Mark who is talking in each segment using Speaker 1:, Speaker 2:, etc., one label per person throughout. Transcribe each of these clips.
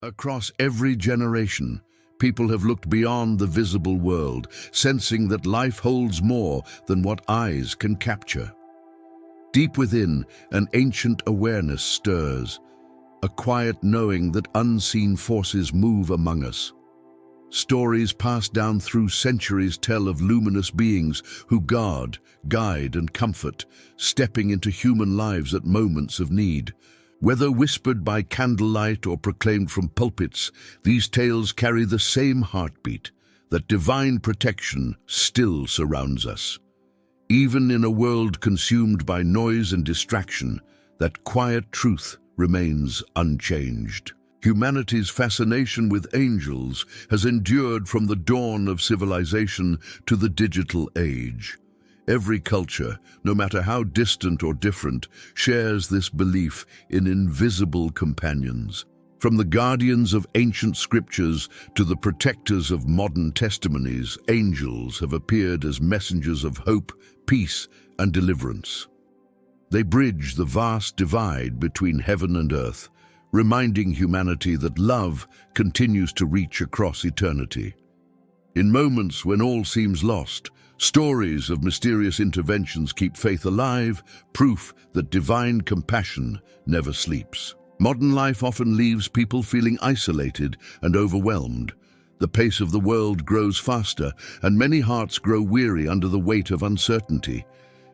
Speaker 1: Across every generation, people have looked beyond the visible world, sensing that life holds more than what eyes can capture. Deep within, an ancient awareness stirs, a quiet knowing that unseen forces move among us. Stories passed down through centuries tell of luminous beings who guard, guide, and comfort, stepping into human lives at moments of need. Whether whispered by candlelight or proclaimed from pulpits, these tales carry the same heartbeat, that divine protection still surrounds us. Even in a world consumed by noise and distraction, that quiet truth remains unchanged. Humanity's fascination with angels has endured from the dawn of civilization to the digital age. Every culture, no matter how distant or different, shares this belief in invisible companions. From the guardians of ancient scriptures to the protectors of modern testimonies, angels have appeared as messengers of hope, peace, and deliverance. They bridge the vast divide between heaven and earth, reminding humanity that love continues to reach across eternity. In moments when all seems lost, stories of mysterious interventions keep faith alive, proof that divine compassion never sleeps. Modern life often leaves people feeling isolated and overwhelmed. The pace of the world grows faster, and many hearts grow weary under the weight of uncertainty.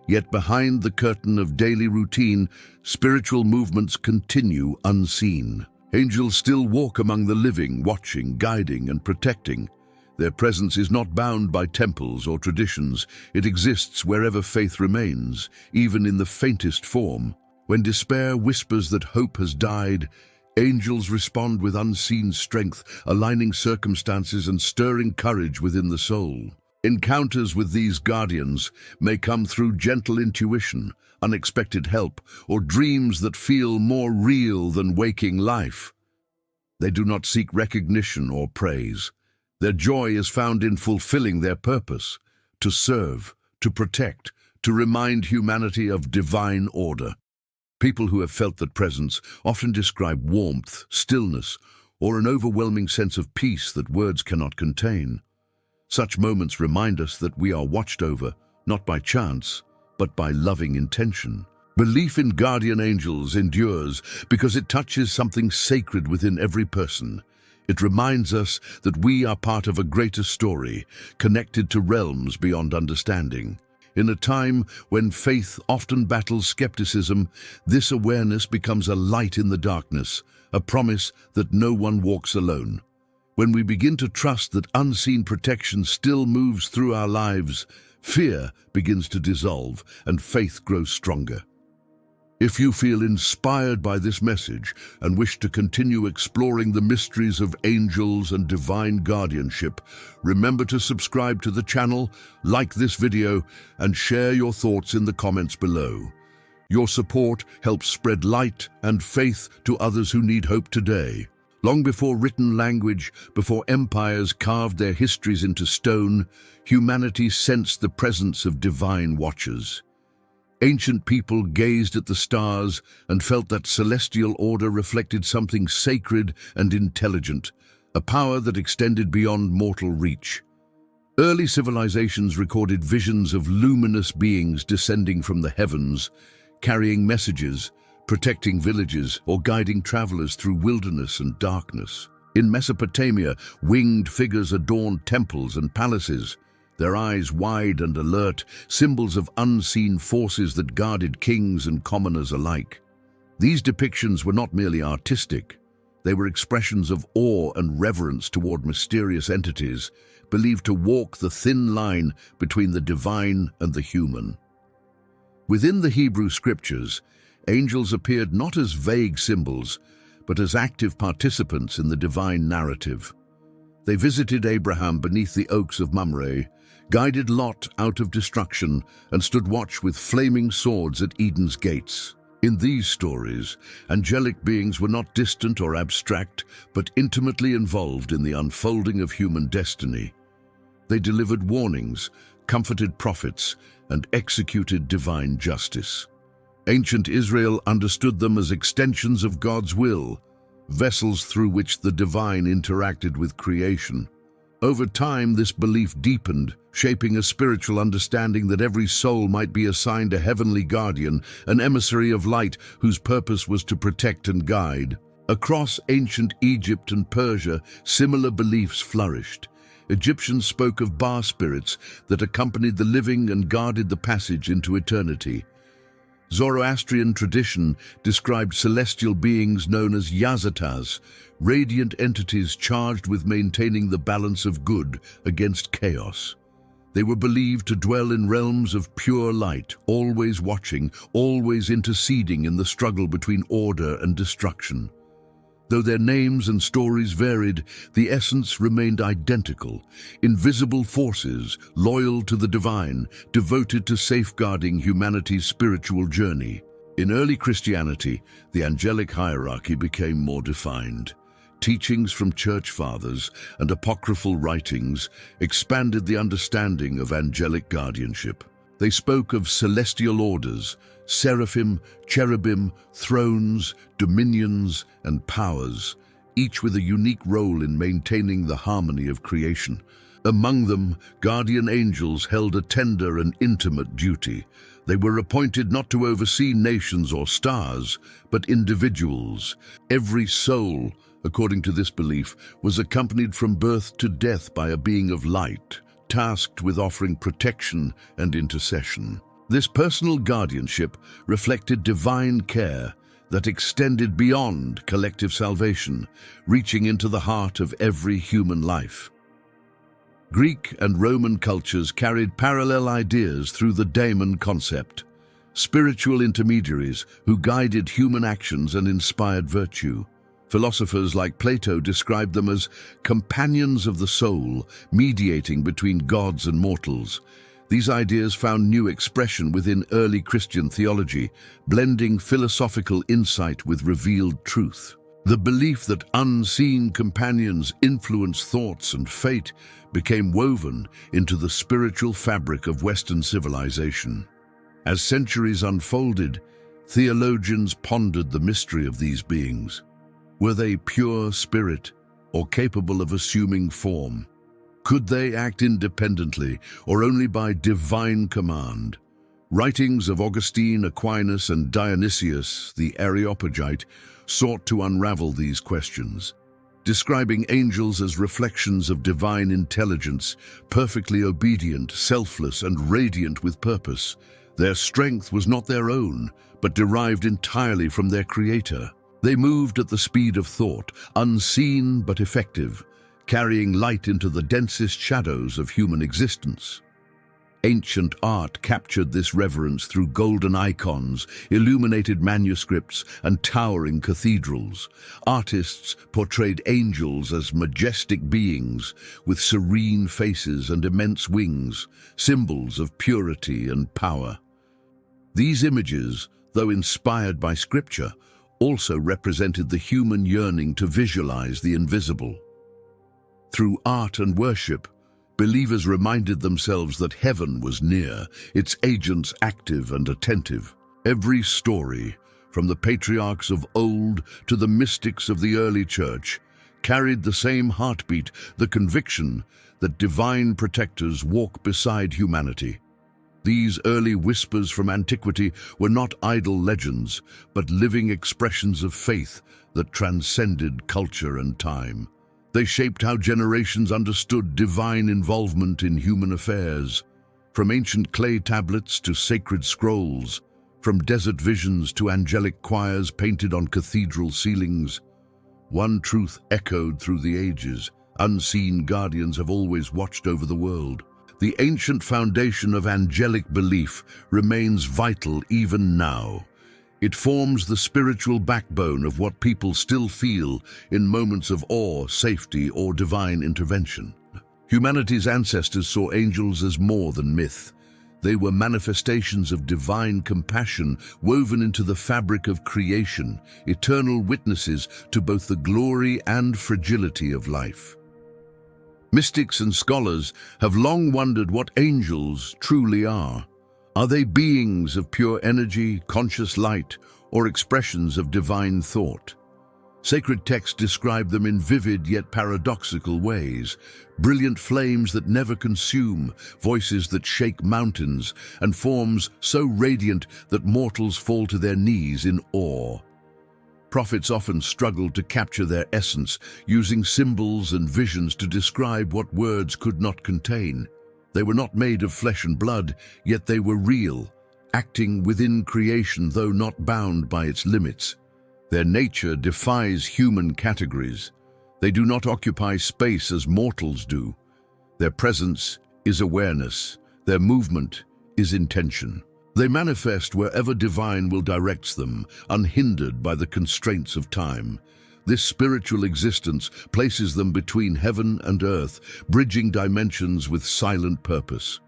Speaker 1: Yet behind the curtain of daily routine, spiritual movements continue unseen. Angels still walk among the living, watching, guiding, and protecting. Their presence is not bound by temples or traditions. It exists wherever faith remains, even in the faintest form. When despair whispers that hope has died, angels respond with unseen strength, aligning circumstances and stirring courage within the soul. Encounters with these guardians may come through gentle intuition, unexpected help, or dreams that feel more real than waking life. They do not seek recognition or praise. Their joy is found in fulfilling their purpose, to serve, to protect, to remind humanity of divine order. People who have felt that presence often describe warmth, stillness, or an overwhelming sense of peace that words cannot contain. Such moments remind us that we are watched over, not by chance, but by loving intention. Belief in guardian angels endures because it touches something sacred within every person. It reminds us that we are part of a greater story, connected to realms beyond understanding. In a time when faith often battles skepticism, this awareness becomes a light in the darkness, a promise that no one walks alone. When we begin to trust that unseen protection still moves through our lives, fear begins to dissolve and faith grows stronger. If you feel inspired by this message and wish to continue exploring the mysteries of angels and divine guardianship, remember to subscribe to the channel, like this video, and share your thoughts in the comments below. Your support helps spread light and faith to others who need hope today. Long before written language, before empires carved their histories into stone, humanity sensed the presence of divine watchers. Ancient people gazed at the stars and felt that celestial order reflected something sacred and intelligent, a power that extended beyond mortal reach. Early civilizations recorded visions of luminous beings descending from the heavens, carrying messages, protecting villages, or guiding travelers through wilderness and darkness. In Mesopotamia, winged figures adorned temples and palaces, their eyes wide and alert, symbols of unseen forces that guarded kings and commoners alike. These depictions were not merely artistic. They were expressions of awe and reverence toward mysterious entities, believed to walk the thin line between the divine and the human. Within the Hebrew scriptures, angels appeared not as vague symbols, but as active participants in the divine narrative. They visited Abraham beneath the oaks of Mamre, guided Lot out of destruction, and stood watch with flaming swords at Eden's gates. In these stories, angelic beings were not distant or abstract, but intimately involved in the unfolding of human destiny. They delivered warnings, comforted prophets, and executed divine justice. Ancient Israel understood them as extensions of God's will, vessels through which the divine interacted with creation. Over time, this belief deepened, shaping a spiritual understanding that every soul might be assigned a heavenly guardian, an emissary of light whose purpose was to protect and guide. Across ancient Egypt and Persia, similar beliefs flourished. Egyptians spoke of Ba spirits that accompanied the living and guarded the passage into eternity. Zoroastrian tradition described celestial beings known as Yazatas, radiant entities charged with maintaining the balance of good against chaos. They were believed to dwell in realms of pure light, always watching, always interceding in the struggle between order and destruction. Though their names and stories varied, the essence remained identical: invisible forces, loyal to the divine, devoted to safeguarding humanity's spiritual journey. In early Christianity, the angelic hierarchy became more defined. Teachings from church fathers and apocryphal writings expanded the understanding of angelic guardianship. They spoke of celestial orders, seraphim, cherubim, thrones, dominions, and powers, each with a unique role in maintaining the harmony of creation. Among them, guardian angels held a tender and intimate duty. They were appointed not to oversee nations or stars, but individuals. Every soul, according to this belief, was accompanied from birth to death by a being of light, tasked with offering protection and intercession. This personal guardianship reflected divine care that extended beyond collective salvation, reaching into the heart of every human life. Greek and Roman cultures carried parallel ideas through the daemon concept, spiritual intermediaries who guided human actions and inspired virtue. Philosophers like Plato described them as companions of the soul, mediating between gods and mortals. These ideas found new expression within early Christian theology, blending philosophical insight with revealed truth. The belief that unseen companions influence thoughts and fate became woven into the spiritual fabric of Western civilization. As centuries unfolded, theologians pondered the mystery of these beings. Were they pure spirit or capable of assuming form? Could they act independently or only by divine command? Writings of Augustine, Aquinas, and Dionysius, the Areopagite, sought to unravel these questions, describing angels as reflections of divine intelligence, perfectly obedient, selfless, and radiant with purpose. Their strength was not their own, but derived entirely from their Creator. They moved at the speed of thought, unseen but effective, carrying light into the densest shadows of human existence. Ancient art captured this reverence through golden icons, illuminated manuscripts, and towering cathedrals. Artists portrayed angels as majestic beings with serene faces and immense wings, symbols of purity and power. These images, though inspired by scripture, also represented the human yearning to visualize the invisible. Through art and worship, believers reminded themselves that heaven was near, its agents active and attentive. Every story, from the patriarchs of old to the mystics of the early church, carried the same heartbeat, the conviction that divine protectors walk beside humanity. These early whispers from antiquity were not idle legends, but living expressions of faith that transcended culture and time. They shaped how generations understood divine involvement in human affairs. From ancient clay tablets to sacred scrolls, from desert visions to angelic choirs painted on cathedral ceilings, one truth echoed through the ages: unseen guardians have always watched over the world. The ancient foundation of angelic belief remains vital even now. It forms the spiritual backbone of what people still feel in moments of awe, safety, or divine intervention. Humanity's ancestors saw angels as more than myth. They were manifestations of divine compassion woven into the fabric of creation, eternal witnesses to both the glory and fragility of life. Mystics and scholars have long wondered what angels truly are. Are they beings of pure energy, conscious light, or expressions of divine thought? Sacred texts describe them in vivid yet paradoxical ways. Brilliant flames that never consume, voices that shake mountains, and forms so radiant that mortals fall to their knees in awe. Prophets often struggled to capture their essence, using symbols and visions to describe what words could not contain. They were not made of flesh and blood, yet they were real, acting within creation though not bound by its limits. Their nature defies human categories. They do not occupy space as mortals do. Their presence is awareness. Their movement is intention. They manifest wherever divine will directs them, unhindered by the constraints of time. This spiritual existence places them between heaven and earth, bridging dimensions with silent purpose.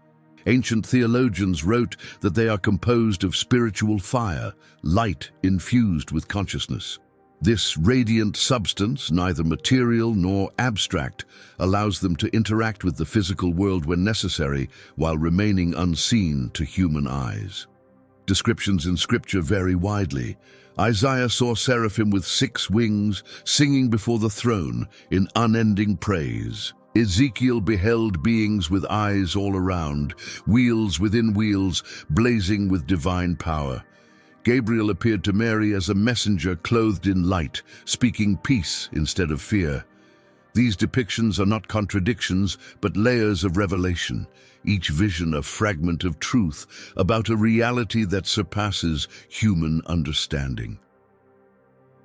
Speaker 1: Ancient theologians wrote that they are composed of spiritual fire, light infused with consciousness. This radiant substance, neither material nor abstract, allows them to interact with the physical world when necessary, while remaining unseen to human eyes. Descriptions in Scripture vary widely. Isaiah saw seraphim with 6 wings, singing before the throne in unending praise. Ezekiel beheld beings with eyes all around, wheels within wheels, blazing with divine power. Gabriel appeared to Mary as a messenger clothed in light, speaking peace instead of fear. These depictions are not contradictions, but layers of revelation, each vision a fragment of truth about a reality that surpasses human understanding.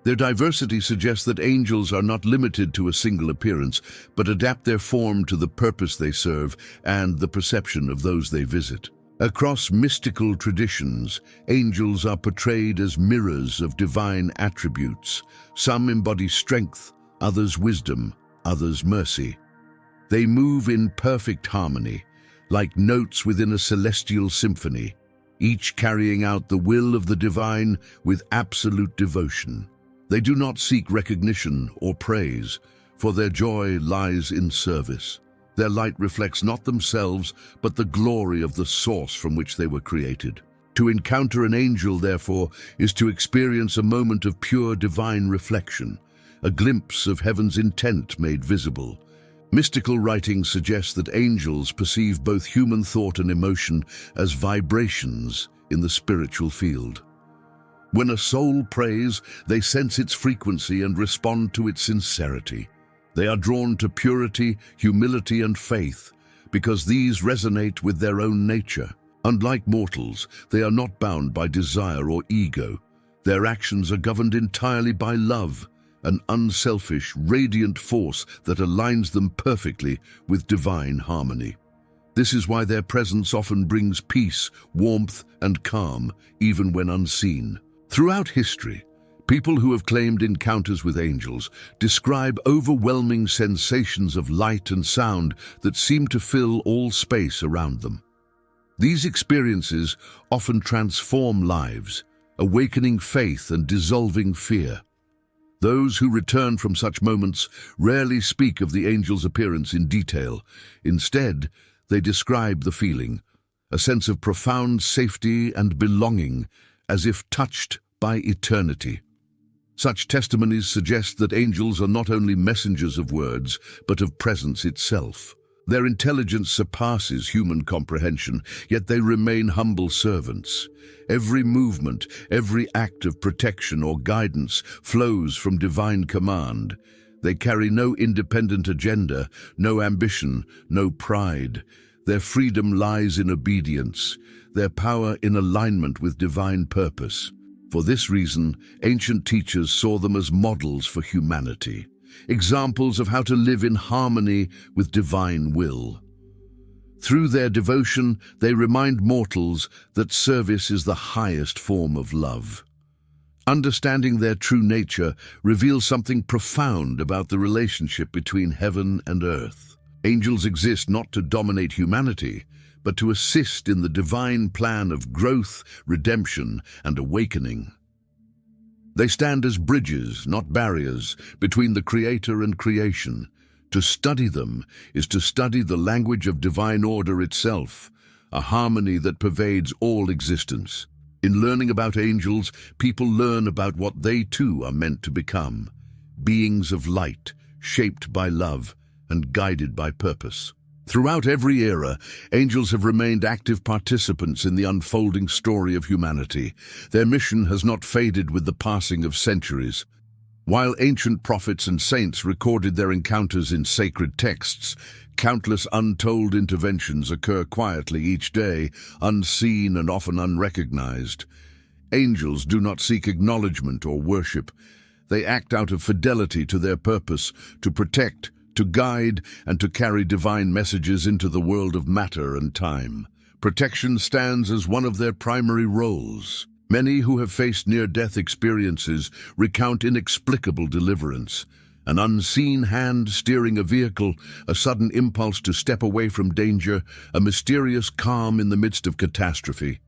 Speaker 1: Their diversity suggests that angels are not limited to a single appearance, but adapt their form to the purpose they serve and the perception of those they visit. Across mystical traditions, angels are portrayed as mirrors of divine attributes. Some embody strength, others wisdom, others mercy. They move in perfect harmony, like notes within a celestial symphony, each carrying out the will of the divine with absolute devotion. They do not seek recognition or praise, for their joy lies in service. Their light reflects not themselves, but the glory of the source from which they were created. To encounter an angel, therefore, is to experience a moment of pure divine reflection, a glimpse of heaven's intent made visible. Mystical writings suggest that angels perceive both human thought and emotion as vibrations in the spiritual field. When a soul prays, they sense its frequency and respond to its sincerity. They are drawn to purity, humility, and faith, because these resonate with their own nature. Unlike mortals, they are not bound by desire or ego. Their actions are governed entirely by love, an unselfish, radiant force that aligns them perfectly with divine harmony. This is why their presence often brings peace, warmth, and calm, even when unseen. Throughout history, people who have claimed encounters with angels describe overwhelming sensations of light and sound that seem to fill all space around them. These experiences often transform lives, awakening faith and dissolving fear. Those who return from such moments rarely speak of the angel's appearance in detail. Instead, they describe the feeling, a sense of profound safety and belonging, as if touched by eternity. Such testimonies suggest that angels are not only messengers of words, but of presence itself. Their intelligence surpasses human comprehension, yet they remain humble servants. Every movement, every act of protection or guidance flows from divine command. They carry no independent agenda, no ambition, no pride. Their freedom lies in obedience, their power in alignment with divine purpose. For this reason, ancient teachers saw them as models for humanity, examples of how to live in harmony with divine will. Through their devotion, they remind mortals that service is the highest form of love. Understanding their true nature reveals something profound about the relationship between heaven and earth. Angels exist not to dominate humanity, but to assist in the divine plan of growth, redemption, and awakening. They stand as bridges, not barriers, between the Creator and creation. To study them is to study the language of divine order itself, a harmony that pervades all existence. In learning about angels, people learn about what they too are meant to become. beings of light, shaped by love and guided by purpose. Throughout every era, angels have remained active participants in the unfolding story of humanity. Their mission has not faded with the passing of centuries. While ancient prophets and saints recorded their encounters in sacred texts, countless untold interventions occur quietly each day, unseen and often unrecognized. Angels do not seek acknowledgement or worship. They act out of fidelity to their purpose, to protect, to guide, and to carry divine messages into the world of matter and time. Protection stands as one of their primary roles. Many who have faced near-death experiences recount inexplicable deliverance. An unseen hand steering a vehicle, a sudden impulse to step away from danger, a mysterious calm in the midst of catastrophe.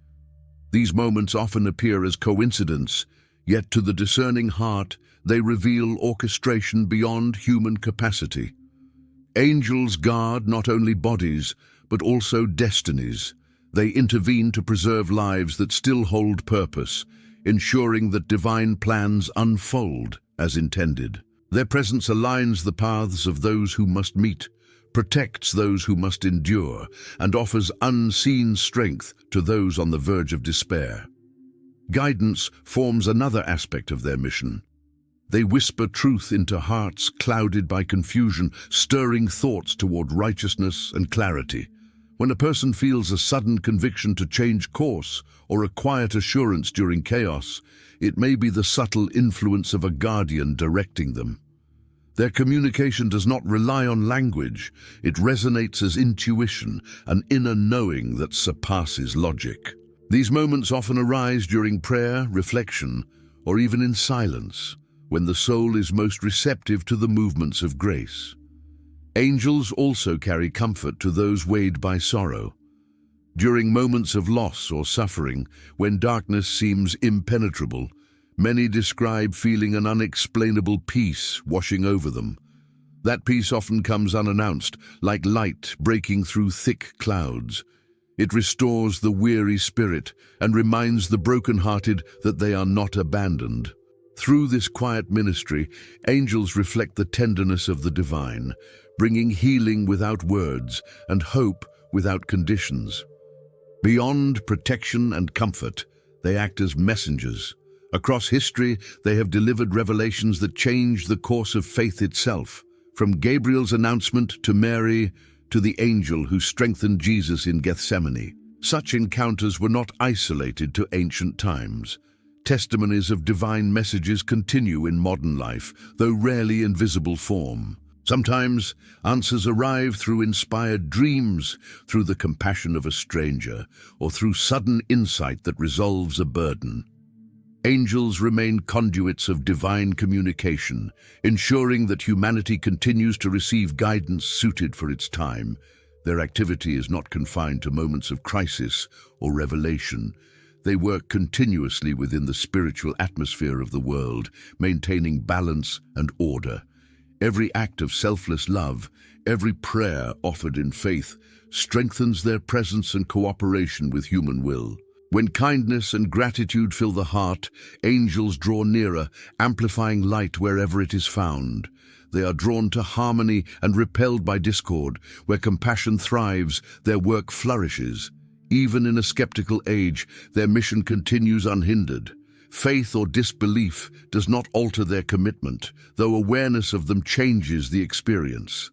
Speaker 1: These moments often appear as coincidence, yet to the discerning heart, they reveal orchestration beyond human capacity. Angels guard not only bodies, but also destinies. They intervene to preserve lives that still hold purpose, ensuring that divine plans unfold as intended. Their presence aligns the paths of those who must meet, protects those who must endure, and offers unseen strength to those on the verge of despair. Guidance forms another aspect of their mission. They whisper truth into hearts clouded by confusion, stirring thoughts toward righteousness and clarity. When a person feels a sudden conviction to change course or a quiet assurance during chaos, it may be the subtle influence of a guardian directing them. Their communication does not rely on language. It resonates as intuition, an inner knowing that surpasses logic. These moments often arise during prayer, reflection, or even in silence, when the soul is most receptive to the movements of grace. Angels also carry comfort to those weighed by sorrow. During moments of loss or suffering, when darkness seems impenetrable, many describe feeling an unexplainable peace washing over them. That peace often comes unannounced, like light breaking through thick clouds. It restores the weary spirit and reminds the brokenhearted that they are not abandoned. Through this quiet ministry, angels reflect the tenderness of the divine, bringing healing without words and hope without conditions. Beyond protection and comfort, they act as messengers. Across history, they have delivered revelations that change the course of faith itself, from Gabriel's announcement to Mary to the angel who strengthened Jesus in Gethsemane. Such encounters were not isolated to ancient times. Testimonies of divine messages continue in modern life, though rarely in visible form. Sometimes answers arrive through inspired dreams, through the compassion of a stranger, or through sudden insight that resolves a burden. Angels remain conduits of divine communication, ensuring that humanity continues to receive guidance suited for its time. Their activity is not confined to moments of crisis or revelation. They work continuously within the spiritual atmosphere of the world, maintaining balance and order. Every act of selfless love, every prayer offered in faith, strengthens their presence and cooperation with human will. When kindness and gratitude fill the heart, angels draw nearer, amplifying light wherever it is found. They are drawn to harmony and repelled by discord. Where compassion thrives, their work flourishes. Even in a skeptical age, their mission continues unhindered. Faith or disbelief does not alter their commitment, though awareness of them changes the experience.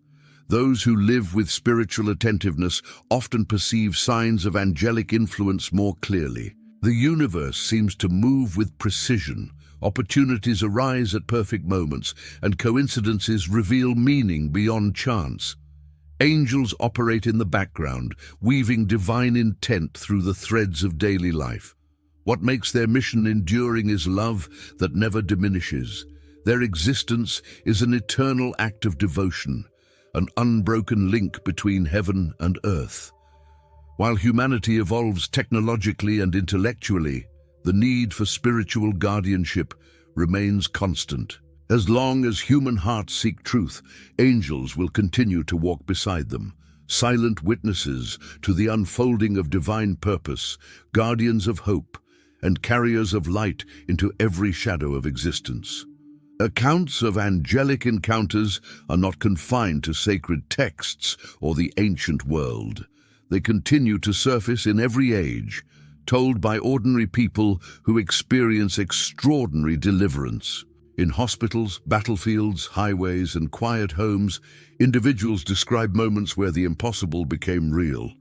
Speaker 1: Those who live with spiritual attentiveness often perceive signs of angelic influence more clearly. The universe seems to move with precision. Opportunities arise at perfect moments, and coincidences reveal meaning beyond chance. Angels operate in the background, weaving divine intent through the threads of daily life. What makes their mission enduring is love that never diminishes. Their existence is an eternal act of devotion, an unbroken link between heaven and earth. While humanity evolves technologically and intellectually, the need for spiritual guardianship remains constant. As long as human hearts seek truth, angels will continue to walk beside them, silent witnesses to the unfolding of divine purpose, guardians of hope, and carriers of light into every shadow of existence. Accounts of angelic encounters are not confined to sacred texts or the ancient world. They continue to surface in every age, told by ordinary people who experience extraordinary deliverance. In hospitals, battlefields, highways, and quiet homes, individuals describe moments where the impossible became real,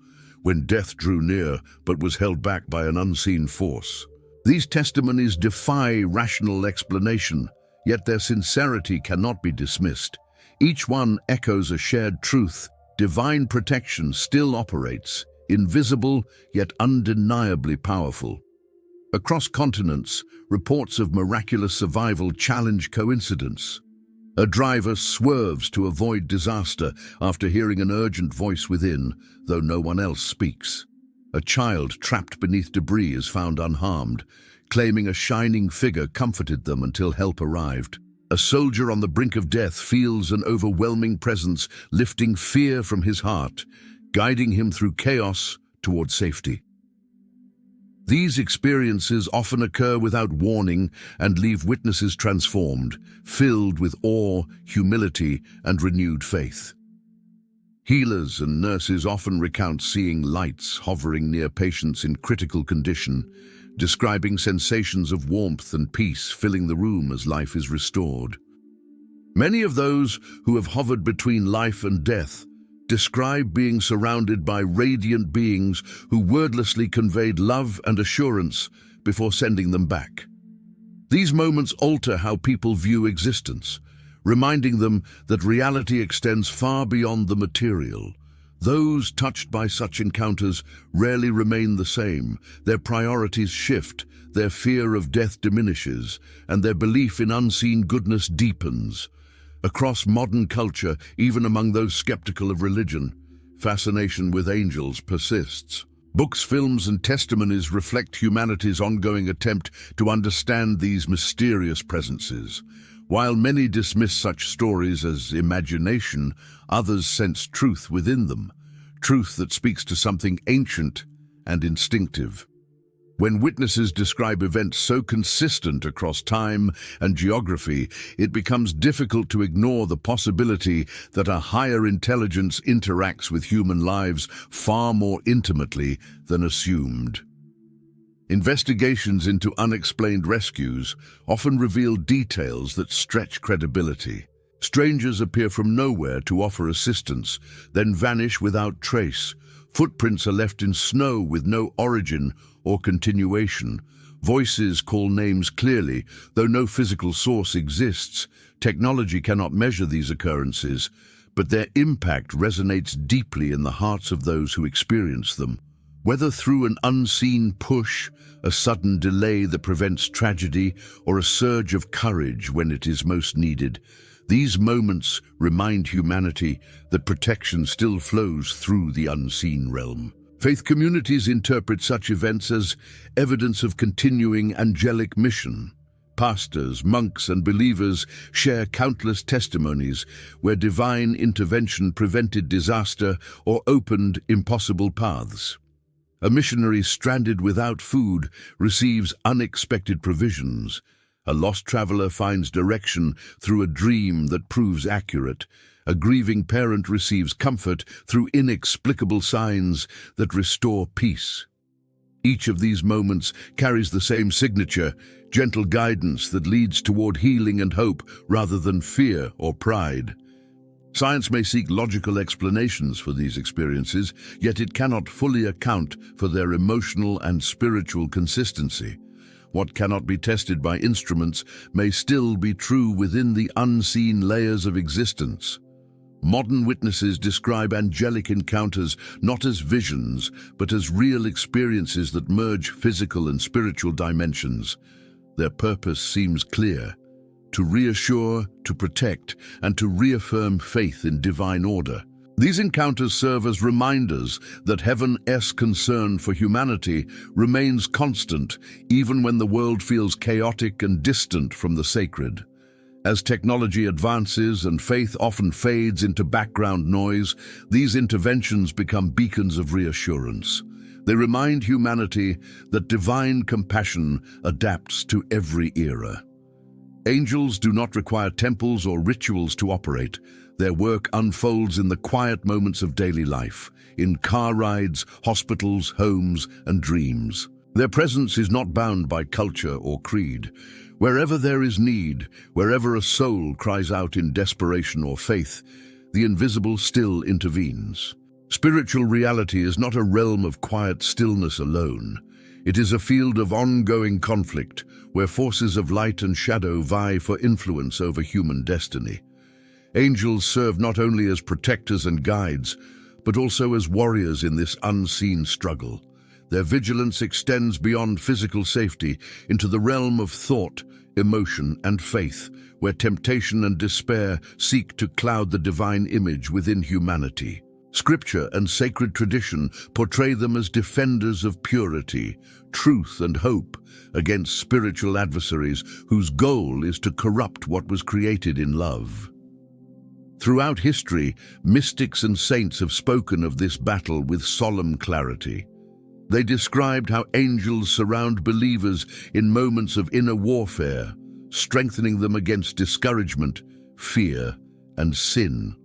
Speaker 1: when death drew near but was held back by an unseen force. These testimonies defy rational explanation, yet their sincerity cannot be dismissed. Each one echoes a shared truth. Divine protection still operates, invisible yet undeniably powerful. Across continents, reports of miraculous survival challenge coincidence. A driver swerves to avoid disaster after hearing an urgent voice within, though no one else speaks. A child trapped beneath debris is found unharmed, claiming a shining figure comforted them until help arrived. A soldier on the brink of death feels an overwhelming presence lifting fear from his heart, guiding him through chaos toward safety. These experiences often occur without warning and leave witnesses transformed, filled with awe, humility, and renewed faith. Healers and nurses often recount seeing lights hovering near patients in critical condition, describing sensations of warmth and peace filling the room as life is restored. Many of those who have hovered between life and death describe being surrounded by radiant beings who wordlessly conveyed love and assurance before sending them back. These moments alter how people view existence, reminding them that reality extends far beyond the material. Those touched by such encounters rarely remain the same. Their priorities shift, their fear of death diminishes, and their belief in unseen goodness deepens. Across modern culture, even among those skeptical of religion, fascination with angels persists. Books, films, and testimonies reflect humanity's ongoing attempt to understand these mysterious presences. While many dismiss such stories as imagination, others sense truth within them, truth that speaks to something ancient and instinctive. When witnesses describe events so consistent across time and geography, it becomes difficult to ignore the possibility that a higher intelligence interacts with human lives far more intimately than assumed. Investigations into unexplained rescues often reveal details that stretch credibility. Strangers appear from nowhere to offer assistance, then vanish without trace. Footprints are left in snow with no origin or continuation. Voices call names clearly, though no physical source exists. Technology cannot measure these occurrences, but their impact resonates deeply in the hearts of those who experience them. Whether through an unseen push, a sudden delay that prevents tragedy, or a surge of courage when it is most needed, these moments remind humanity that protection still flows through the unseen realm. Faith communities interpret such events as evidence of continuing angelic mission. Pastors, monks, and believers share countless testimonies where divine intervention prevented disaster or opened impossible paths. A missionary stranded without food receives unexpected provisions. A lost traveler finds direction through a dream that proves accurate. A grieving parent receives comfort through inexplicable signs that restore peace. Each of these moments carries the same signature, gentle guidance that leads toward healing and hope rather than fear or pride. Science may seek logical explanations for these experiences, yet it cannot fully account for their emotional and spiritual consistency. What cannot be tested by instruments may still be true within the unseen layers of existence. Modern witnesses describe angelic encounters not as visions, but as real experiences that merge physical and spiritual dimensions. Their purpose seems clear: to reassure, to protect, and to reaffirm faith in divine order. These encounters serve as reminders that heaven's concern for humanity remains constant, even when the world feels chaotic and distant from the sacred. As technology advances and faith often fades into background noise, these interventions become beacons of reassurance. They remind humanity that divine compassion adapts to every era. Angels do not require temples or rituals to operate. Their work unfolds in the quiet moments of daily life, in car rides, hospitals, homes, and dreams. Their presence is not bound by culture or creed. Wherever there is need, wherever a soul cries out in desperation or faith, the invisible still intervenes. Spiritual reality is not a realm of quiet stillness alone. It is a field of ongoing conflict, where forces of light and shadow vie for influence over human destiny. Angels serve not only as protectors and guides, but also as warriors in this unseen struggle. Their vigilance extends beyond physical safety into the realm of thought, emotion, and faith, where temptation and despair seek to cloud the divine image within humanity. Scripture and sacred tradition portray them as defenders of purity, truth, and hope against spiritual adversaries whose goal is to corrupt what was created in love. Throughout history, mystics and saints have spoken of this battle with solemn clarity. They described how angels surround believers in moments of inner warfare, strengthening them against discouragement, fear, and sin.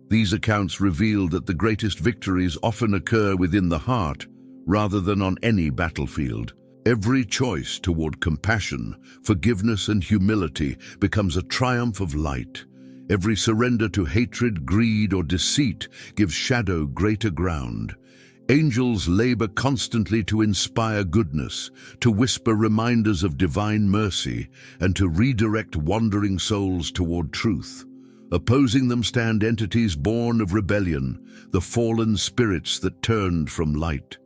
Speaker 1: These accounts reveal that the greatest victories often occur within the heart, rather than on any battlefield. Every choice toward compassion, forgiveness, and humility becomes a triumph of light. Every surrender to hatred, greed, or deceit gives shadow greater ground. Angels labor constantly to inspire goodness, to whisper reminders of divine mercy, and to redirect wandering souls toward truth. Opposing them stand entities born of rebellion, the fallen spirits that turned from light.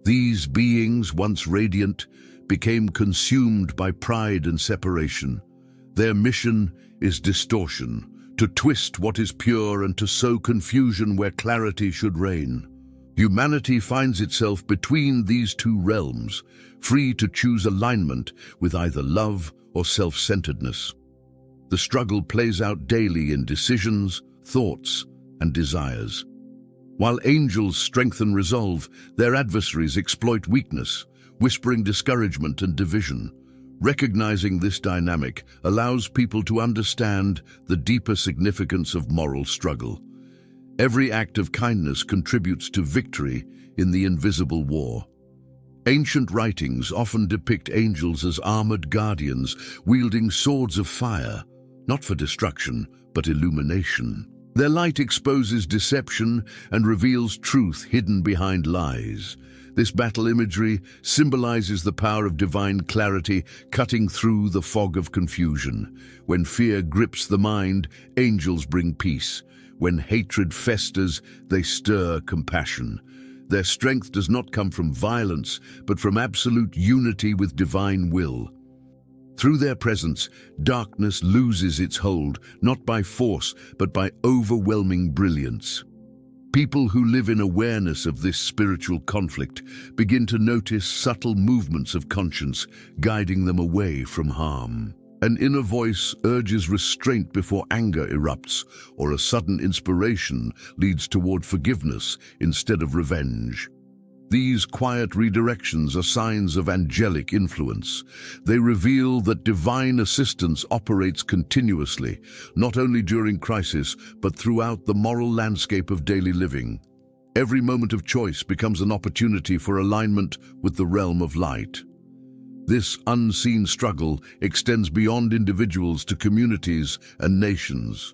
Speaker 1: These beings, once radiant, became consumed by pride and separation. Their mission is distortion, to twist what is pure and to sow confusion where clarity should reign. Humanity finds itself between these two realms, free to choose alignment with either love or self-centeredness. The struggle plays out daily in decisions, thoughts, and desires. While angels strengthen resolve, their adversaries exploit weakness, whispering discouragement and division. Recognizing this dynamic allows people to understand the deeper significance of moral struggle. Every act of kindness contributes to victory in the invisible war. Ancient writings often depict angels as armored guardians wielding swords of fire, not for destruction, but illumination. Their light exposes deception and reveals truth hidden behind lies. This battle imagery symbolizes the power of divine clarity cutting through the fog of confusion. When fear grips the mind, angels bring peace. When hatred festers, they stir compassion. Their strength does not come from violence, but from absolute unity with divine will. Through their presence, darkness loses its hold, not by force, but by overwhelming brilliance. People who live in awareness of this spiritual conflict begin to notice subtle movements of conscience, guiding them away from harm. An inner voice urges restraint before anger erupts, or a sudden inspiration leads toward forgiveness instead of revenge. These quiet redirections are signs of angelic influence. They reveal that divine assistance operates continuously, not only during crisis, but throughout the moral landscape of daily living. Every moment of choice becomes an opportunity for alignment with the realm of light. This unseen struggle extends beyond individuals to communities and nations.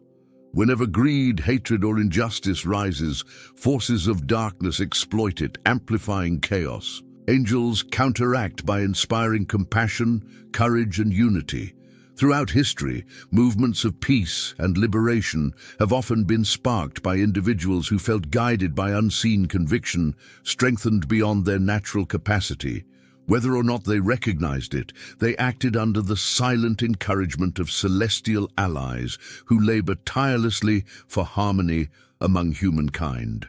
Speaker 1: Whenever greed, hatred, or injustice rises, forces of darkness exploit it, amplifying chaos. Angels counteract by inspiring compassion, courage, and unity. Throughout history, movements of peace and liberation have often been sparked by individuals who felt guided by unseen conviction, strengthened beyond their natural capacity. Whether or not they recognized it, they acted under the silent encouragement of celestial allies who labor tirelessly for harmony among humankind.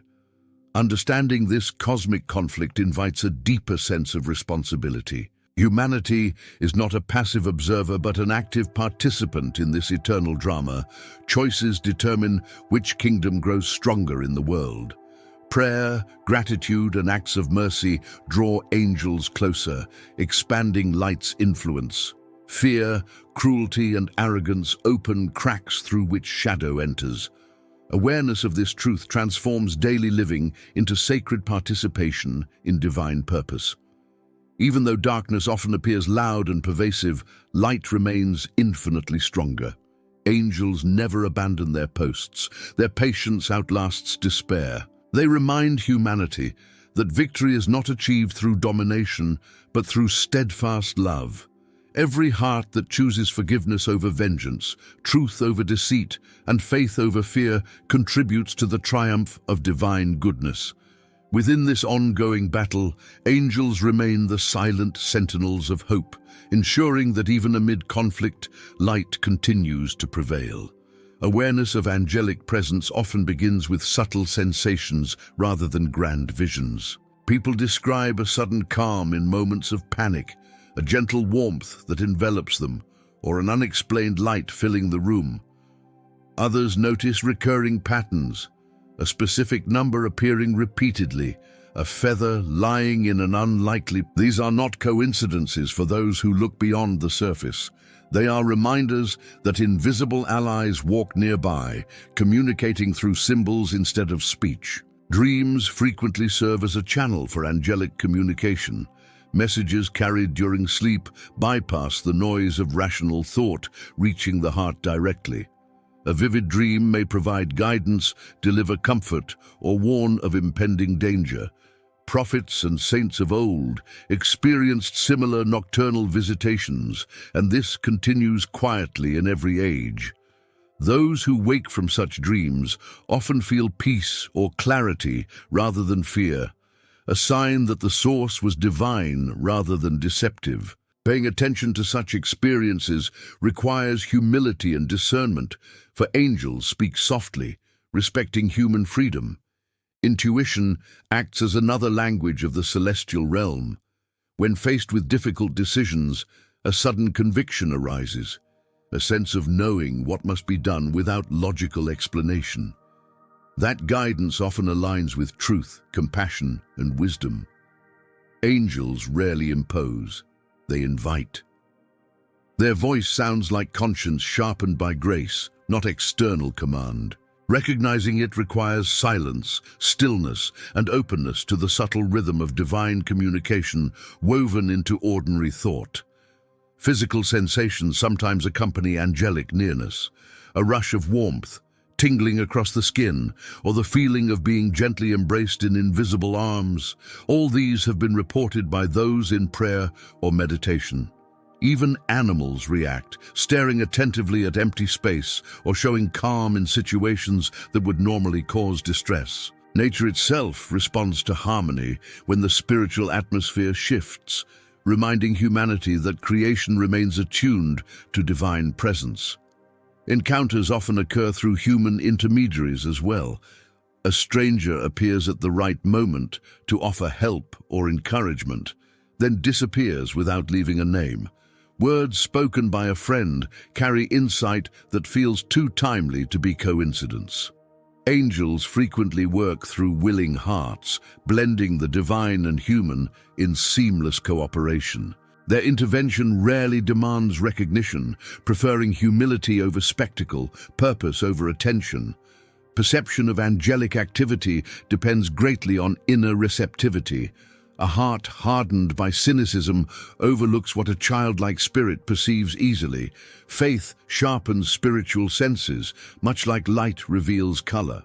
Speaker 1: Understanding this cosmic conflict invites a deeper sense of responsibility. Humanity is not a passive observer but an active participant in this eternal drama. Choices determine which kingdom grows stronger in the world. Prayer, gratitude, and acts of mercy draw angels closer, expanding light's influence. Fear, cruelty, and arrogance open cracks through which shadow enters. Awareness of this truth transforms daily living into sacred participation in divine purpose. Even though darkness often appears loud and pervasive, light remains infinitely stronger. Angels never abandon their posts. Their patience outlasts despair. They remind humanity that victory is not achieved through domination, but through steadfast love. Every heart that chooses forgiveness over vengeance, truth over deceit, and faith over fear contributes to the triumph of divine goodness. Within this ongoing battle, angels remain the silent sentinels of hope, ensuring that even amid conflict, light continues to prevail. Awareness of angelic presence often begins with subtle sensations rather than grand visions. People describe a sudden calm in moments of panic, a gentle warmth that envelops them, or an unexplained light filling the room. Others notice recurring patterns, a specific number appearing repeatedly, a feather lying in an unlikely... These are not coincidences for those who look beyond the surface. They are reminders that invisible allies walk nearby, communicating through symbols instead of speech. Dreams frequently serve as a channel for angelic communication. Messages carried during sleep bypass the noise of rational thought, reaching the heart directly. A vivid dream may provide guidance, deliver comfort, or warn of impending danger. Prophets and saints of old experienced similar nocturnal visitations, and this continues quietly in every age. Those who wake from such dreams often feel peace or clarity rather than fear, a sign that the source was divine rather than deceptive. Paying attention to such experiences requires humility and discernment, for angels speak softly, respecting human freedom. Intuition acts as another language of the celestial realm. When faced with difficult decisions, a sudden conviction arises, a sense of knowing what must be done without logical explanation. That guidance often aligns with truth, compassion, and wisdom. Angels rarely impose, they invite. Their voice sounds like conscience sharpened by grace, not external command. Recognizing it requires silence, stillness, and openness to the subtle rhythm of divine communication woven into ordinary thought. Physical sensations sometimes accompany angelic nearness, a rush of warmth, tingling across the skin, or the feeling of being gently embraced in invisible arms. All these have been reported by those in prayer or meditation. Even animals react, staring attentively at empty space or showing calm in situations that would normally cause distress. Nature itself responds to harmony when the spiritual atmosphere shifts, reminding humanity that creation remains attuned to divine presence. Encounters often occur through human intermediaries as well. A stranger appears at the right moment to offer help or encouragement, then disappears without leaving a name. Words spoken by a friend carry insight that feels too timely to be coincidence. Angels frequently work through willing hearts, blending the divine and human in seamless cooperation. Their intervention rarely demands recognition, preferring humility over spectacle, purpose over attention. Perception of angelic activity depends greatly on inner receptivity. A heart hardened by cynicism overlooks what a childlike spirit perceives easily. Faith sharpens spiritual senses, much like light reveals color.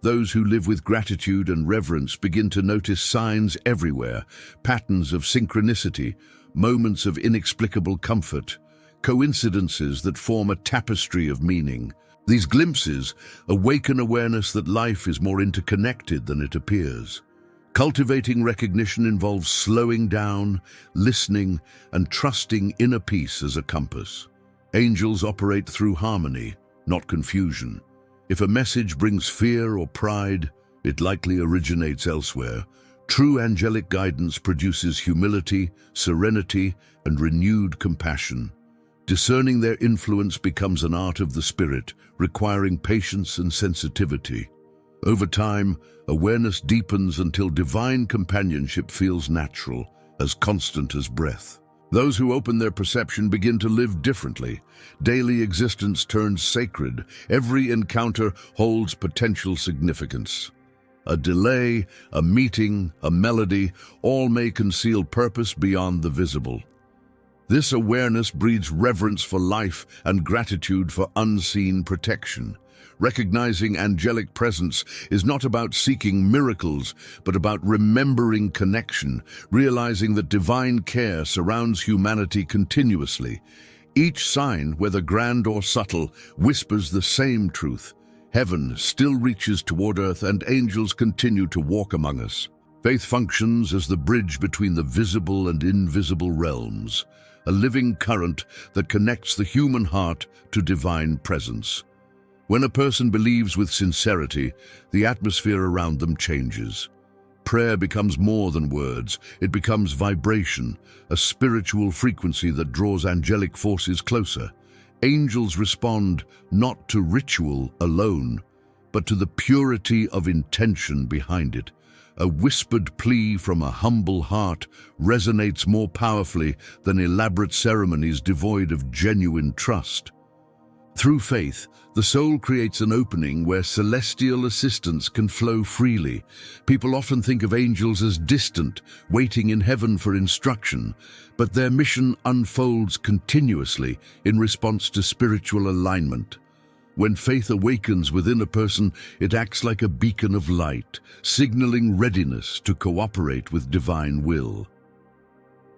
Speaker 1: Those who live with gratitude and reverence begin to notice signs everywhere, patterns of synchronicity, moments of inexplicable comfort, coincidences that form a tapestry of meaning. These glimpses awaken awareness that life is more interconnected than it appears. Cultivating recognition involves slowing down, listening, and trusting inner peace as a compass. Angels operate through harmony, not confusion. If a message brings fear or pride, it likely originates elsewhere. True angelic guidance produces humility, serenity, and renewed compassion. Discerning their influence becomes an art of the spirit, requiring patience and sensitivity. Over time, awareness deepens until divine companionship feels natural, as constant as breath. Those who open their perception begin to live differently. Daily existence turns sacred. Every encounter holds potential significance. A delay, a meeting, a melody, all may conceal purpose beyond the visible. This awareness breeds reverence for life and gratitude for unseen protection. Recognizing angelic presence is not about seeking miracles, but about remembering connection, realizing that divine care surrounds humanity continuously. Each sign, whether grand or subtle, whispers the same truth. Heaven still reaches toward earth, and angels continue to walk among us. Faith functions as the bridge between the visible and invisible realms, a living current that connects the human heart to divine presence. When a person believes with sincerity, the atmosphere around them changes. Prayer becomes more than words. It becomes vibration, a spiritual frequency that draws angelic forces closer. Angels respond not to ritual alone, but to the purity of intention behind it. A whispered plea from a humble heart resonates more powerfully than elaborate ceremonies devoid of genuine trust. Through faith, the soul creates an opening where celestial assistance can flow freely. People often think of angels as distant, waiting in heaven for instruction, but their mission unfolds continuously in response to spiritual alignment. When faith awakens within a person, it acts like a beacon of light, signaling readiness to cooperate with divine will.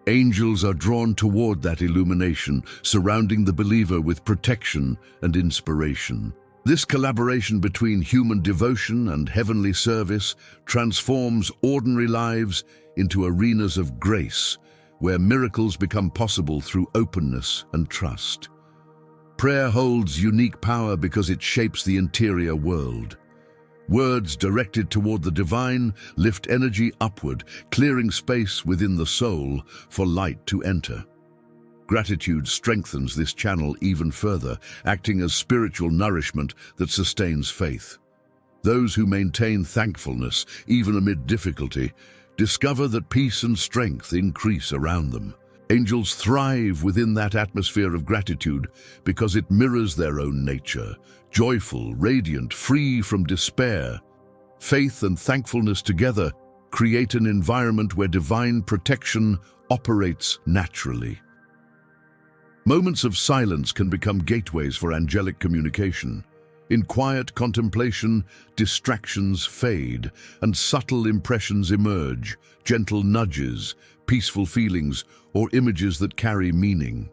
Speaker 1: Angels are drawn toward that illumination, surrounding the believer with protection and inspiration. This collaboration between human devotion and heavenly service transforms ordinary lives into arenas of grace, where miracles become possible through openness and trust. Prayer holds unique power because it shapes the interior world. Words directed toward the divine lift energy upward, clearing space within the soul for light to enter. Gratitude strengthens this channel even further, acting as spiritual nourishment that sustains faith. Those who maintain thankfulness, even amid difficulty, discover that peace and strength increase around them. Angels thrive within that atmosphere of gratitude because it mirrors their own nature, joyful, radiant, free from despair. Faith and thankfulness together create an environment where divine protection operates naturally. Moments of silence can become gateways for angelic communication. In quiet contemplation, distractions fade and subtle impressions emerge, gentle nudges, peaceful feelings, or images that carry meaning.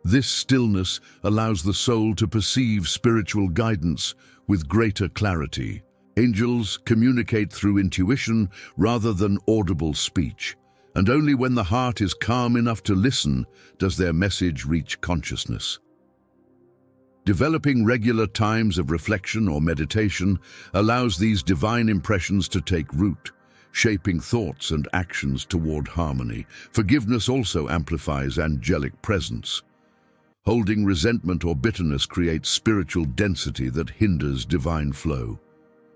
Speaker 1: This stillness allows the soul to perceive spiritual guidance with greater clarity. Angels communicate through intuition rather than audible speech, and only when the heart is calm enough to listen does their message reach consciousness. Developing regular times of reflection or meditation allows these divine impressions to take root, shaping thoughts and actions toward harmony. Forgiveness also amplifies angelic presence. Holding resentment or bitterness creates spiritual density that hinders divine flow.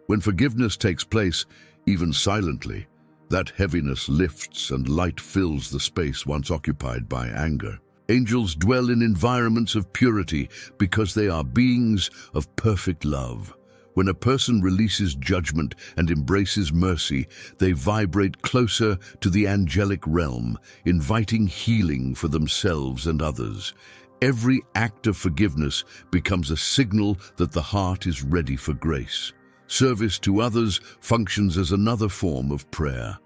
Speaker 1: When forgiveness takes place, even silently, that heaviness lifts and light fills the space once occupied by anger. Angels dwell in environments of purity because they are beings of perfect love. When a person releases judgment and embraces mercy, they vibrate closer to the angelic realm, inviting healing for themselves and others. Every act of forgiveness becomes a signal that the heart is ready for grace. Service to others functions as another form of prayer.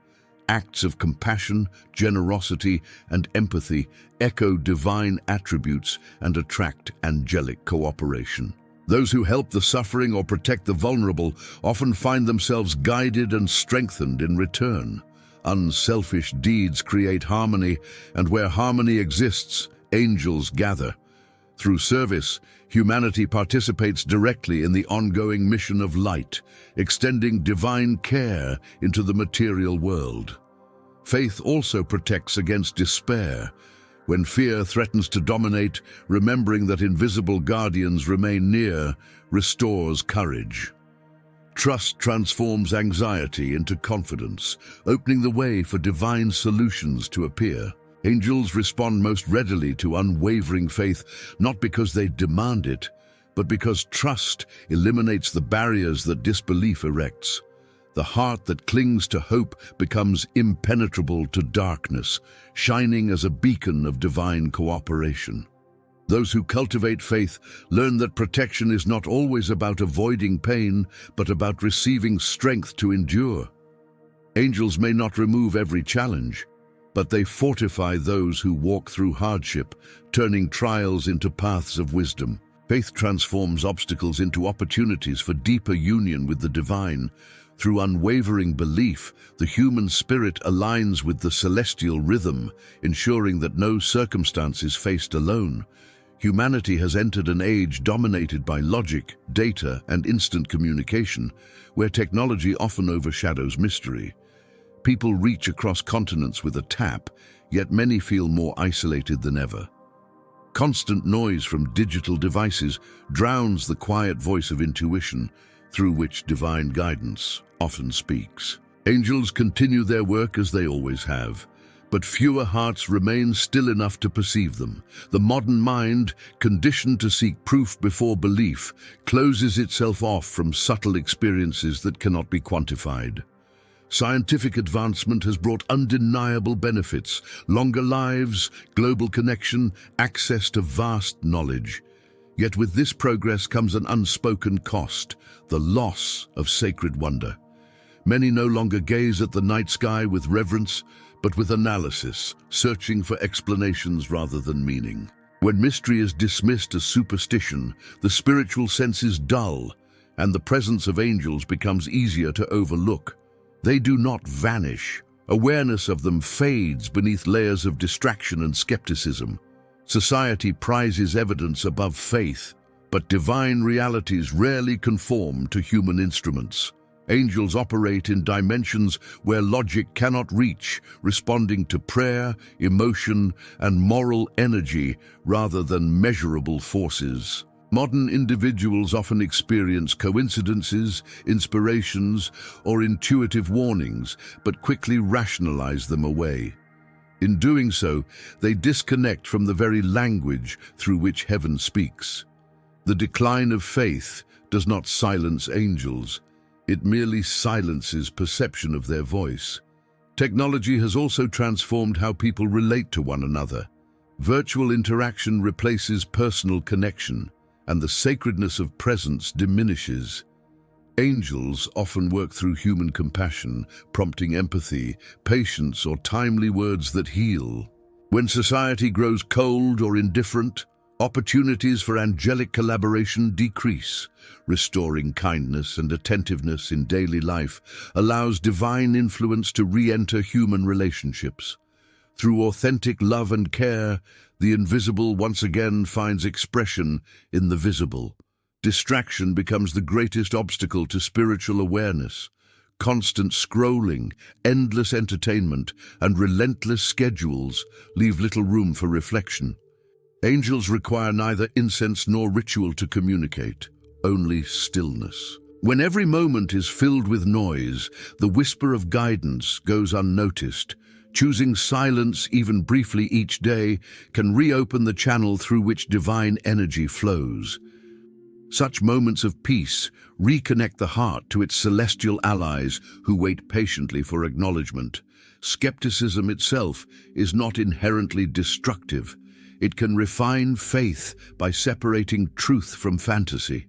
Speaker 1: Acts of compassion, generosity, and empathy echo divine attributes and attract angelic cooperation. Those who help the suffering or protect the vulnerable often find themselves guided and strengthened in return. Unselfish deeds create harmony, and where harmony exists, angels gather. Through service, humanity participates directly in the ongoing mission of light, extending divine care into the material world. Faith also protects against despair. When fear threatens to dominate, remembering that invisible guardians remain near restores courage. Trust transforms anxiety into confidence, opening the way for divine solutions to appear. Angels respond most readily to unwavering faith, not because they demand it, but because trust eliminates the barriers that disbelief erects. The heart that clings to hope becomes impenetrable to darkness, shining as a beacon of divine cooperation. Those who cultivate faith learn that protection is not always about avoiding pain, but about receiving strength to endure. Angels may not remove every challenge, but they fortify those who walk through hardship, turning trials into paths of wisdom. Faith transforms obstacles into opportunities for deeper union with the divine. Through unwavering belief, the human spirit aligns with the celestial rhythm, ensuring that no circumstance is faced alone. Humanity has entered an age dominated by logic, data, and instant communication, where technology often overshadows mystery. People reach across continents with a tap, yet many feel more isolated than ever. Constant noise from digital devices drowns the quiet voice of intuition, through which divine guidance often speaks. Angels continue their work as they always have, but fewer hearts remain still enough to perceive them. The modern mind, conditioned to seek proof before belief, closes itself off from subtle experiences that cannot be quantified. Scientific advancement has brought undeniable benefits: longer lives, global connection, access to vast knowledge. Yet with this progress comes an unspoken cost: the loss of sacred wonder. Many no longer gaze at the night sky with reverence, but with analysis, searching for explanations rather than meaning. When mystery is dismissed as superstition, the spiritual senses dull, and the presence of angels becomes easier to overlook. They do not vanish. Awareness of them fades beneath layers of distraction and skepticism. Society prizes evidence above faith, but divine realities rarely conform to human instruments. Angels operate in dimensions where logic cannot reach, responding to prayer, emotion, and moral energy rather than measurable forces. Modern individuals often experience coincidences, inspirations, or intuitive warnings, but quickly rationalize them away. In doing so, they disconnect from the very language through which heaven speaks. The decline of faith does not silence angels. It merely silences perception of their voice. Technology has also transformed how people relate to one another. Virtual interaction replaces personal connection, and the sacredness of presence diminishes. Angels often work through human compassion, prompting empathy, patience, or timely words that heal. When society grows cold or indifferent, opportunities for angelic collaboration decrease. Restoring kindness and attentiveness in daily life allows divine influence to re-enter human relationships. Through authentic love and care, the invisible once again finds expression in the visible. Distraction becomes the greatest obstacle to spiritual awareness. Constant scrolling, endless entertainment, and relentless schedules leave little room for reflection. Angels require neither incense nor ritual to communicate, only stillness. When every moment is filled with noise, the whisper of guidance goes unnoticed. Choosing silence, even briefly each day, can reopen the channel through which divine energy flows. Such moments of peace reconnect the heart to its celestial allies who wait patiently for acknowledgement. Skepticism itself is not inherently destructive. It can refine faith by separating truth from fantasy.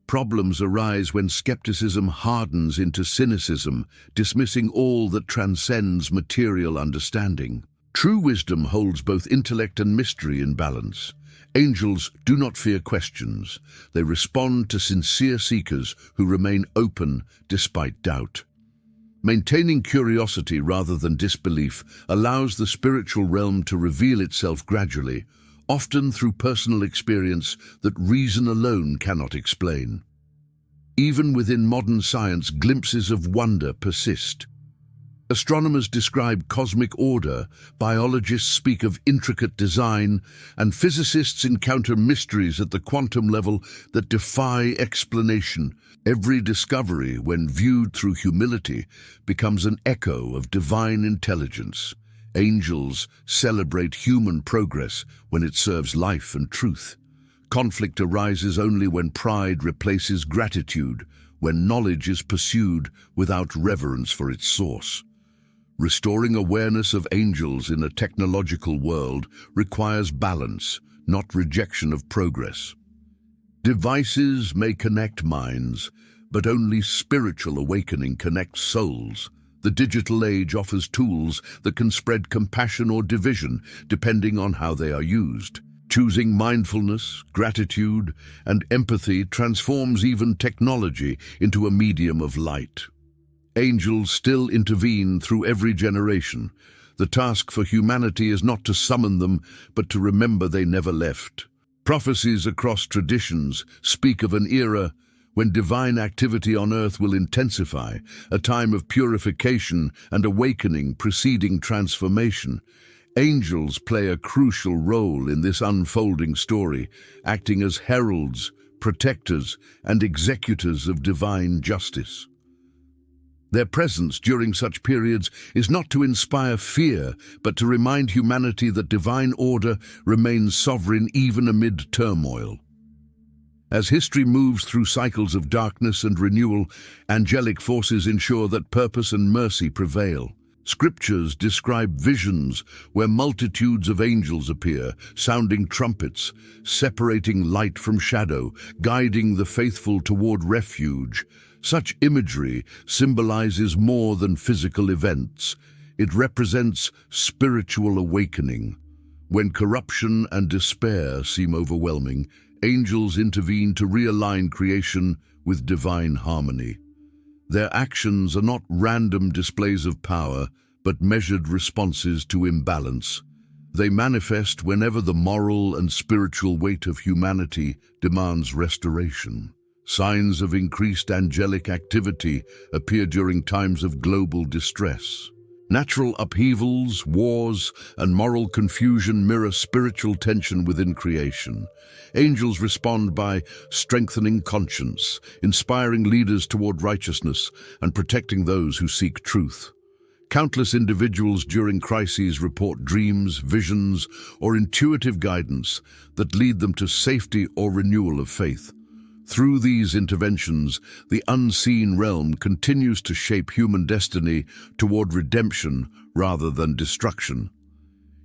Speaker 1: Problems arise when skepticism hardens into cynicism, dismissing all that transcends material understanding. True wisdom holds both intellect and mystery in balance. Angels do not fear questions. They respond to sincere seekers who remain open despite doubt. Maintaining curiosity rather than disbelief allows the spiritual realm to reveal itself gradually, often through personal experience that reason alone cannot explain. Even within modern science, glimpses of wonder persist. Astronomers describe cosmic order, biologists speak of intricate design, and physicists encounter mysteries at the quantum level that defy explanation. Every discovery, when viewed through humility, becomes an echo of divine intelligence. Angels celebrate human progress when it serves life and truth. Conflict arises only when pride replaces gratitude, when knowledge is pursued without reverence for its source. Restoring awareness of angels in a technological world requires balance, not rejection of progress. Devices may connect minds, but only spiritual awakening connects souls. The digital age offers tools that can spread compassion or division, depending on how they are used. Choosing mindfulness, gratitude, and empathy transforms even technology into a medium of light. Angels still intervene through every generation. The task for humanity is not to summon them, but to remember they never left. Prophecies across traditions speak of an era when divine activity on earth will intensify, a time of purification and awakening preceding transformation. Angels play a crucial role in this unfolding story, acting as heralds, protectors, and executors of divine justice. Their presence during such periods is not to inspire fear, but to remind humanity that divine order remains sovereign even amid turmoil. As history moves through cycles of darkness and renewal, angelic forces ensure that purpose and mercy prevail. Scriptures describe visions where multitudes of angels appear, sounding trumpets, separating light from shadow, guiding the faithful toward refuge. Such imagery symbolizes more than physical events. It represents spiritual awakening. When corruption and despair seem overwhelming, angels intervene to realign creation with divine harmony. Their actions are not random displays of power, but measured responses to imbalance. They manifest whenever the moral and spiritual weight of humanity demands restoration. Signs of increased angelic activity appear during times of global distress. Natural upheavals, wars, and moral confusion mirror spiritual tension within creation. Angels respond by strengthening conscience, inspiring leaders toward righteousness, and protecting those who seek truth. Countless individuals during crises report dreams, visions, or intuitive guidance that lead them to safety or renewal of faith. Through these interventions, the unseen realm continues to shape human destiny toward redemption rather than destruction.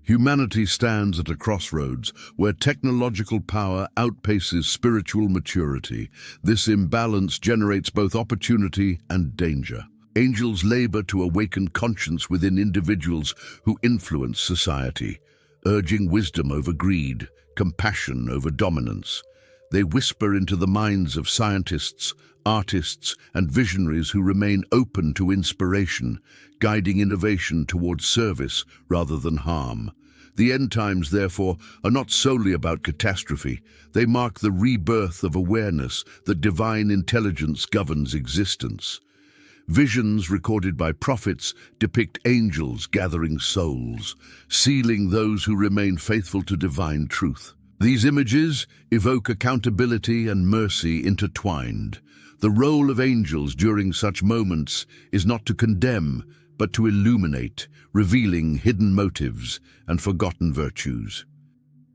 Speaker 1: Humanity stands at a crossroads where technological power outpaces spiritual maturity. This imbalance generates both opportunity and danger. Angels labor to awaken conscience within individuals who influence society, urging wisdom over greed, compassion over dominance. They whisper into the minds of scientists, artists, and visionaries who remain open to inspiration, guiding innovation towards service rather than harm. The end times, therefore, are not solely about catastrophe. They mark the rebirth of awareness that divine intelligence governs existence. Visions recorded by prophets depict angels gathering souls, sealing those who remain faithful to divine truth. These images evoke accountability and mercy intertwined. The role of angels during such moments is not to condemn, but to illuminate, revealing hidden motives and forgotten virtues.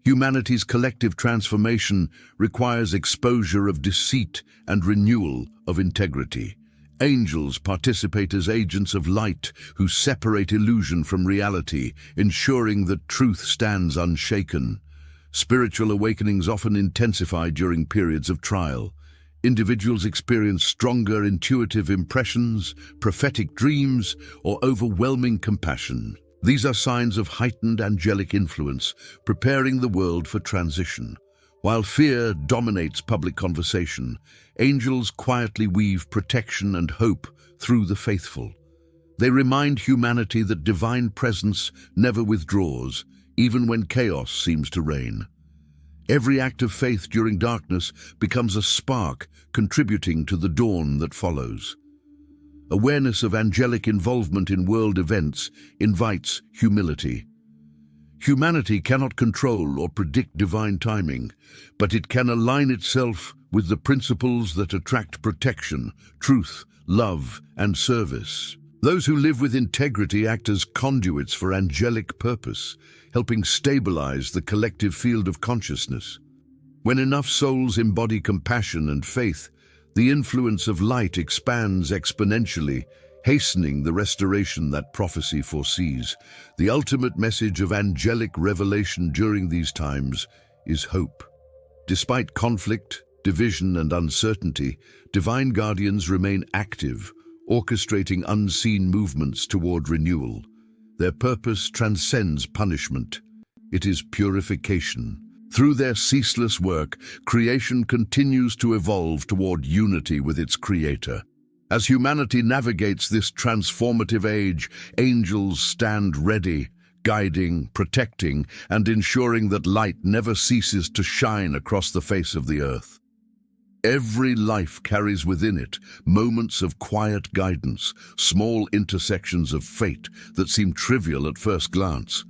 Speaker 1: Humanity's collective transformation requires exposure of deceit and renewal of integrity. Angels participate as agents of light who separate illusion from reality, ensuring that truth stands unshaken. Spiritual awakenings often intensify during periods of trial. Individuals experience stronger intuitive impressions, prophetic dreams, or overwhelming compassion. These are signs of heightened angelic influence, preparing the world for transition. While fear dominates public conversation, angels quietly weave protection and hope through the faithful. They remind humanity that divine presence never withdraws, even when chaos seems to reign. Every act of faith during darkness becomes a spark contributing to the dawn that follows. Awareness of angelic involvement in world events invites humility. Humanity cannot control or predict divine timing, but it can align itself with the principles that attract protection, truth, love, and service. Those who live with integrity act as conduits for angelic purpose, helping stabilize the collective field of consciousness. When enough souls embody compassion and faith, the influence of light expands exponentially, hastening the restoration that prophecy foresees. The ultimate message of angelic revelation during these times is hope. Despite conflict, division, and uncertainty, divine guardians remain active, orchestrating unseen movements toward renewal. Their purpose transcends punishment. It is purification. Through their ceaseless work, creation continues to evolve toward unity with its Creator. As humanity navigates this transformative age, angels stand ready, guiding, protecting, and ensuring that light never ceases to shine across the face of the earth. Every life carries within it moments of quiet guidance, small intersections of fate that seem trivial at first glance,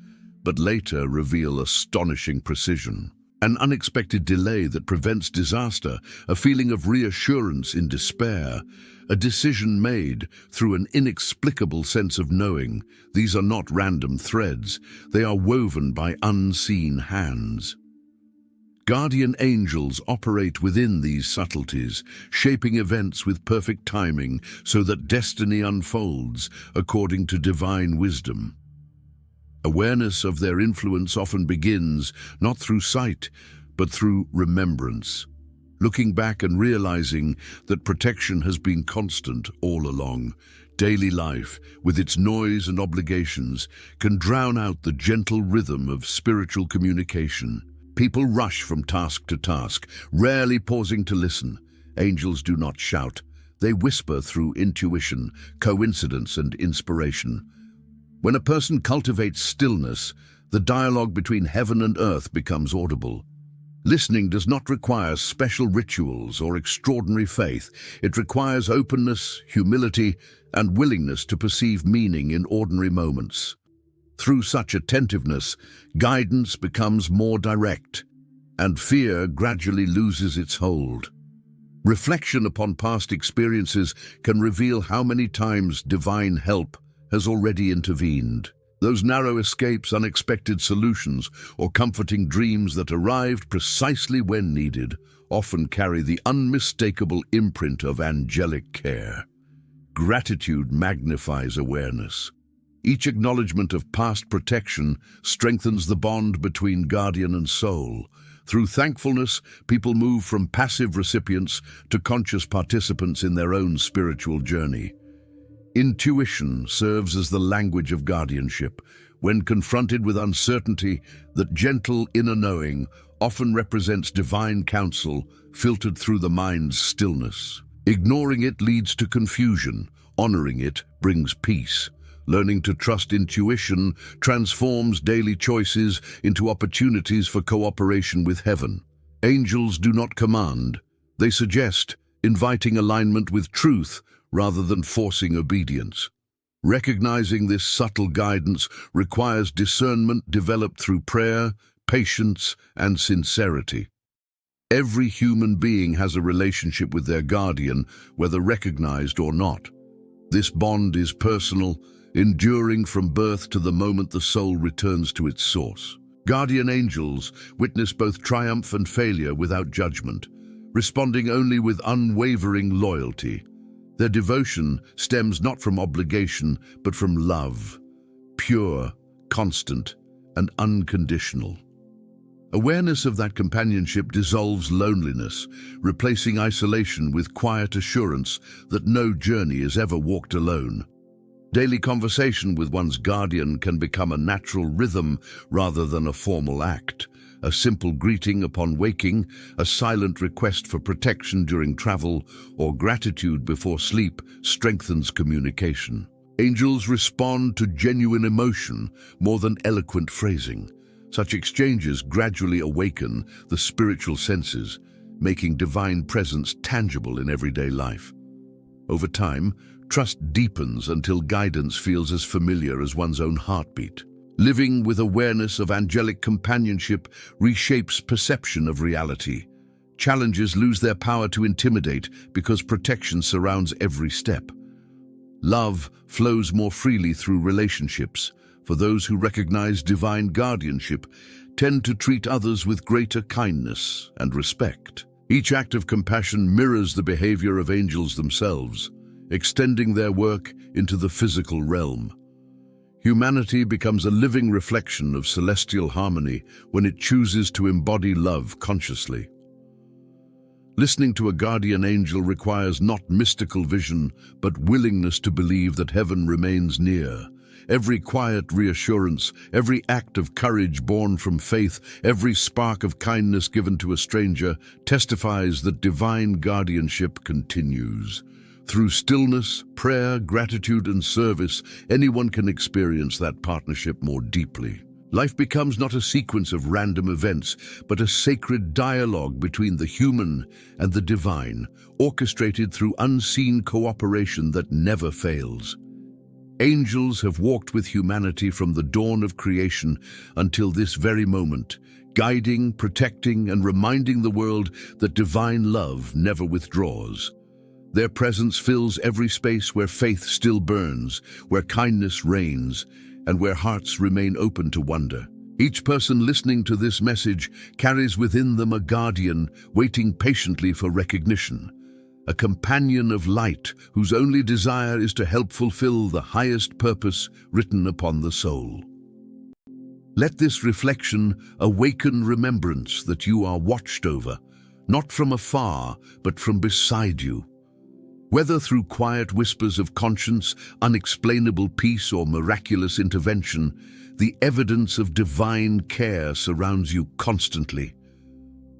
Speaker 1: but later reveal astonishing precision. An unexpected delay that prevents disaster, a feeling of reassurance in despair, a decision made through an inexplicable sense of knowing. These are not random threads, they are woven by unseen hands. Guardian angels operate within these subtleties, shaping events with perfect timing so that destiny unfolds according to divine wisdom. Awareness of their influence often begins not through sight, but through remembrance, looking back and realizing that protection has been constant all along. Daily life, with its noise and obligations, can drown out the gentle rhythm of spiritual communication. People rush from task to task, rarely pausing to listen. Angels do not shout. They whisper through intuition, coincidence, and inspiration. When a person cultivates stillness, the dialogue between heaven and earth becomes audible. Listening does not require special rituals or extraordinary faith. It requires openness, humility, and willingness to perceive meaning in ordinary moments. Through such attentiveness, guidance becomes more direct, and fear gradually loses its hold. Reflection upon past experiences can reveal how many times divine help has already intervened. Those narrow escapes, unexpected solutions, or comforting dreams that arrived precisely when needed often carry the unmistakable imprint of angelic care. Gratitude magnifies awareness. Each acknowledgement of past protection strengthens the bond between guardian and soul. Through thankfulness, people move from passive recipients to conscious participants in their own spiritual journey. Intuition serves as the language of guardianship. When confronted with uncertainty, that gentle inner knowing often represents divine counsel filtered through the mind's stillness. Ignoring it leads to confusion. Honoring it brings peace. Learning to trust intuition transforms daily choices into opportunities for cooperation with heaven. Angels do not command. They suggest, inviting alignment with truth rather than forcing obedience. Recognizing this subtle guidance requires discernment developed through prayer, patience, and sincerity. Every human being has a relationship with their guardian, whether recognized or not. This bond is personal, enduring from birth to the moment the soul returns to its source. Guardian angels witness both triumph and failure without judgment, responding only with unwavering loyalty. Their devotion stems not from obligation, but from love, pure, constant, and unconditional. Awareness of that companionship dissolves loneliness, replacing isolation with quiet assurance that no journey is ever walked alone. Daily conversation with one's guardian can become a natural rhythm rather than a formal act. A simple greeting upon waking, a silent request for protection during travel, or gratitude before sleep strengthens communication. Angels respond to genuine emotion more than eloquent phrasing. Such exchanges gradually awaken the spiritual senses, making divine presence tangible in everyday life. Over time, trust deepens until guidance feels as familiar as one's own heartbeat. Living with awareness of angelic companionship reshapes perception of reality. Challenges lose their power to intimidate because protection surrounds every step. Love flows more freely through relationships, for those who recognize divine guardianship tend to treat others with greater kindness and respect. Each act of compassion mirrors the behavior of angels themselves, extending their work into the physical realm. Humanity becomes a living reflection of celestial harmony when it chooses to embody love consciously. Listening to a guardian angel requires not mystical vision, but willingness to believe that heaven remains near. Every quiet reassurance, every act of courage born from faith, every spark of kindness given to a stranger testifies that divine guardianship continues. Through stillness, prayer, gratitude, and service, anyone can experience that partnership more deeply. Life becomes not a sequence of random events, but a sacred dialogue between the human and the divine, orchestrated through unseen cooperation that never fails. Angels have walked with humanity from the dawn of creation until this very moment, guiding, protecting, and reminding the world that divine love never withdraws. Their presence fills every space where faith still burns, where kindness reigns, and where hearts remain open to wonder. Each person listening to this message carries within them a guardian waiting patiently for recognition, a companion of light whose only desire is to help fulfill the highest purpose written upon the soul. Let this reflection awaken remembrance that you are watched over, not from afar, but from beside you. Whether through quiet whispers of conscience, unexplainable peace, or miraculous intervention, the evidence of divine care surrounds you constantly.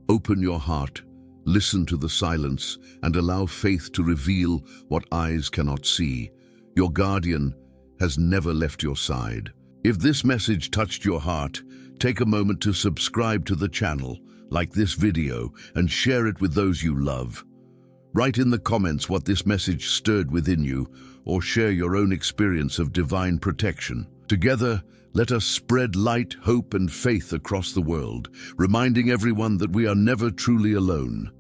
Speaker 1: Open your heart, listen to the silence, and allow faith to reveal what eyes cannot see. Your guardian has never left your side. If this message touched your heart, take a moment to subscribe to the channel, like this video, and share it with those you love. Write in the comments what this message stirred within you, or share your own experience of divine protection. Together, let us spread light, hope, and faith across the world, reminding everyone that we are never truly alone.